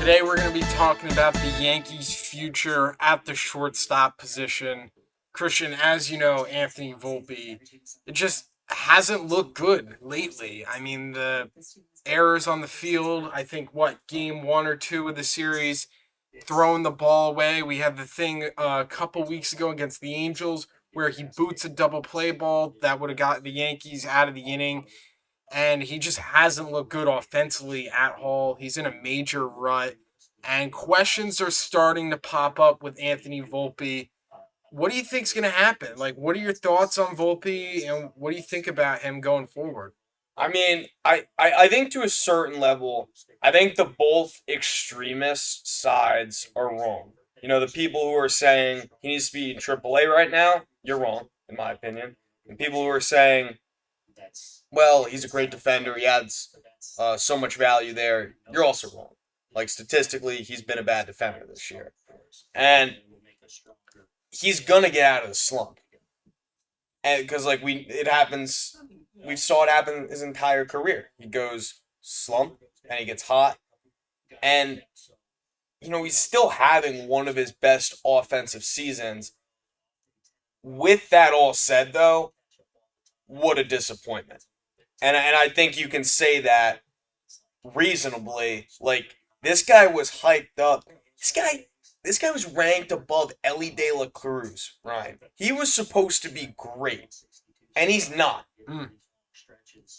Today we're going to be talking about the Yankees' future at the shortstop position. Christian, as you know, Anthony Volpe, it just hasn't looked good lately. I mean, the errors on the field, I think, game one or two of the series, throwing the ball away. We had the thing a couple weeks ago against the Angels where he boots a double play ball that would have got the Yankees out of the inning, and he just hasn't looked good offensively at all. He's in a major rut, and questions are starting to pop up with Anthony Volpe. What do you think's going to happen? Like, what are your thoughts on Volpe, and what do you think about him going forward? I mean, I think to a certain level, I think the both extremist sides are wrong. The people who are saying he needs to be in AAA right now, you're wrong, in my opinion. And people who are saying, well, he's a great defender, he adds so much value there, you're also wrong. Like, statistically, he's been a bad defender this year. And he's going to get out of the slump. And because, it happens, we saw it happen his entire career. He goes slump, and he gets hot. And, he's still having one of his best offensive seasons. With that all said, though, what a disappointment. And I think you can say that reasonably. Like, this guy was hyped up. This guy was ranked above Ellie De La Cruz, Ryan. He was supposed to be great. And he's not. Mm.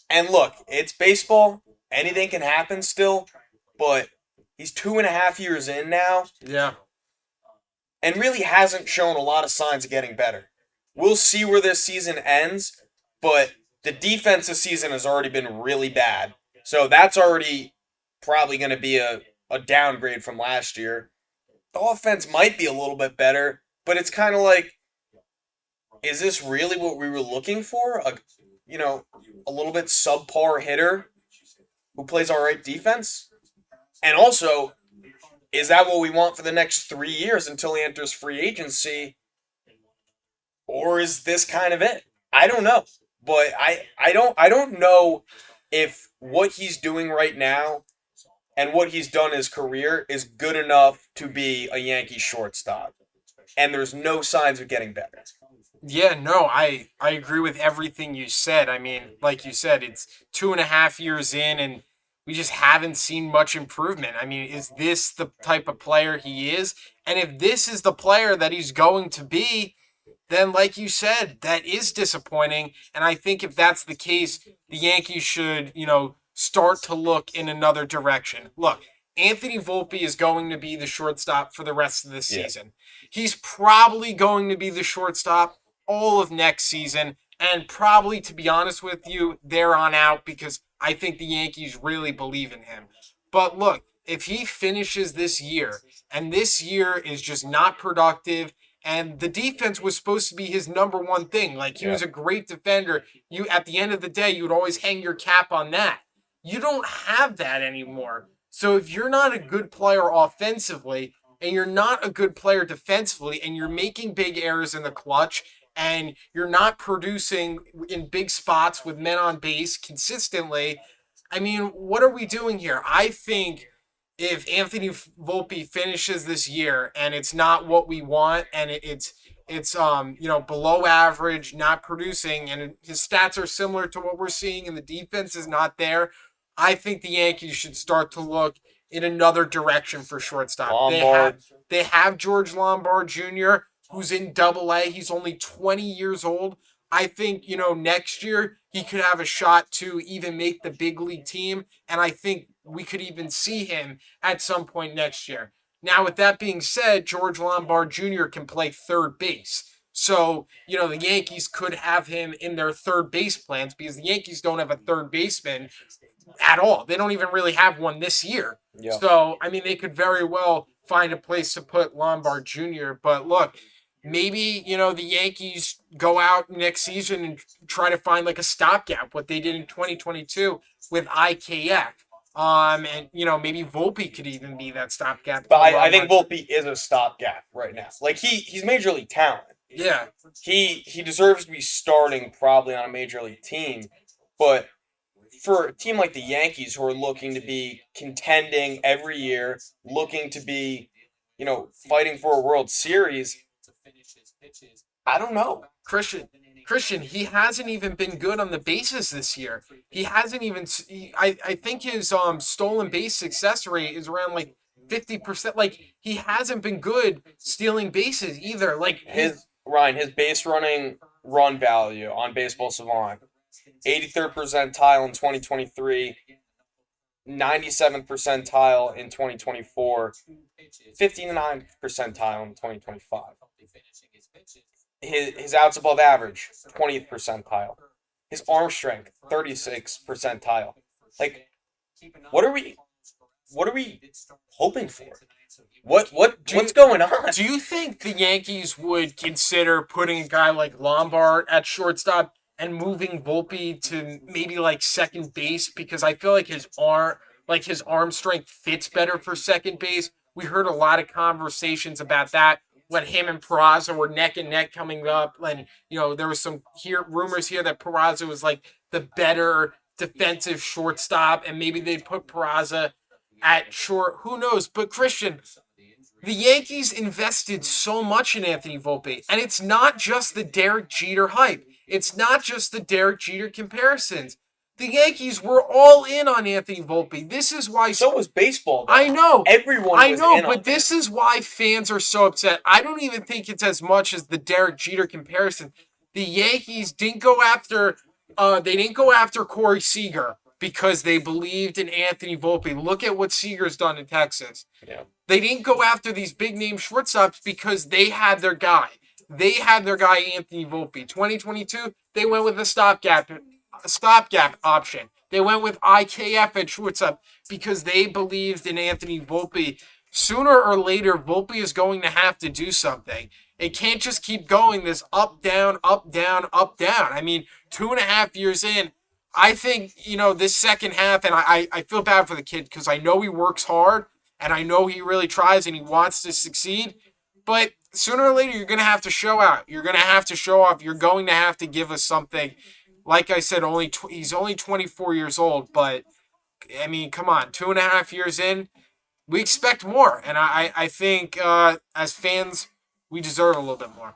And look, it's baseball. Anything can happen still. But he's 2.5 years in now. Yeah. And really hasn't shown a lot of signs of getting better. We'll see where this season ends. But the defense this season has already been really bad. So that's already probably going to be a downgrade from last year. The offense might be a little bit better, but it's kind of like, is this really what we were looking for? A little bit subpar hitter who plays all right defense? And also, is that what we want for the next 3 years until he enters free agency? Or is this kind of it? I don't know. But I don't know if what he's doing right now and what he's done in his career is good enough to be a Yankee shortstop. And there's no signs of getting better. Yeah, no, I agree with everything you said. I mean, like you said, it's 2.5 years in, and we just haven't seen much improvement. I mean, is this the type of player he is? And if this is the player that he's going to be, then like you said, that is disappointing. And I think if that's the case, the Yankees should, start to look in another direction. Look, Anthony Volpe is going to be the shortstop for the rest of the season. He's probably going to be the shortstop all of next season, and probably, to be honest with you, there on out, because I think the Yankees really believe in him. But look, if he finishes this year, and this year is just not productive, and the defense was supposed to be his number one thing. Like, he was a great defender. At the end of the day, you would always hang your cap on that. You don't have that anymore. So if you're not a good player offensively, and you're not a good player defensively, and you're making big errors in the clutch, and you're not producing in big spots with men on base consistently, I mean, what are we doing here? I think if Anthony Volpe finishes this year and it's not what we want, and it's below average, not producing, and his stats are similar to what we're seeing, and the defense is not there, I think the Yankees should start to look in another direction for shortstop. Lombard. They have George Lombard Jr., who's in Double A. He's only 20 years old. I think, next year he could have a shot to even make the big league team, and I think we could even see him at some point next year. Now, with that being said, George Lombard Jr. can play third base. So, the Yankees could have him in their third base plans, because the Yankees don't have a third baseman at all. They don't even really have one this year. Yeah. So, I mean, they could very well find a place to put Lombard Jr. But look, maybe, the Yankees go out next season and try to find like a stopgap, what they did in 2022 with IKF. And maybe Volpe could even be that stopgap. But I think Volpe is a stopgap right now. Like, he's major league talent. Yeah. He deserves to be starting probably on a major league team, but for a team like the Yankees who are looking to be contending every year, looking to be, fighting for a World Series, I don't know. Christian, Christian, he hasn't even been good on the bases this year. He hasn't even. I think his stolen base success rate is around like 50%. Like he hasn't been good stealing bases either. Like His base running run value on Baseball Savant, 83rd percentile in 2023, 97th percentile in 2024, 59th percentile in 2025. His outs above average, 20th percentile. His arm strength, 36th percentile. Like, what are we hoping for? What's going on? Do you think the Yankees would consider putting a guy like Lombard at shortstop and moving Volpe to maybe like second base because I feel like his arm strength fits better for second base. We heard a lot of conversations about that when him and Peraza were neck and neck coming up, and there was some rumors here that Peraza was like the better defensive shortstop, and maybe they'd put Peraza at short. Who knows? But Christian, the Yankees invested so much in Anthony Volpe, and it's not just the Derek Jeter hype. It's not just the Derek Jeter comparisons. The Yankees were all in on Anthony Volpe. This is why. So was baseball, though. I know. Everyone I was know, in on but this is why fans are so upset. I don't even think it's as much as the Derek Jeter comparison. The Yankees didn't go after. They didn't go after Corey Seager because they believed in Anthony Volpe. Look at what Seager's done in Texas. Yeah. They didn't go after these big name shortstops because they had their guy. They had their guy Anthony Volpe. 2022, they went with a stopgap option. They went with IKF at shortstop because they believed in Anthony Volpe. Sooner or later, Volpe is going to have to do something. It can't just keep going this up, down, up, down, up, down. I mean, 2.5 years in, I think, this second half, and I feel bad for the kid because I know he works hard and I know he really tries and he wants to succeed. But sooner or later, you're going to have to show out. You're going to have to show off. You're going to have to give us something. Like I said, he's only 24 years old, but I mean, come on, 2.5 years in, we expect more. And I think as fans, we deserve a little bit more.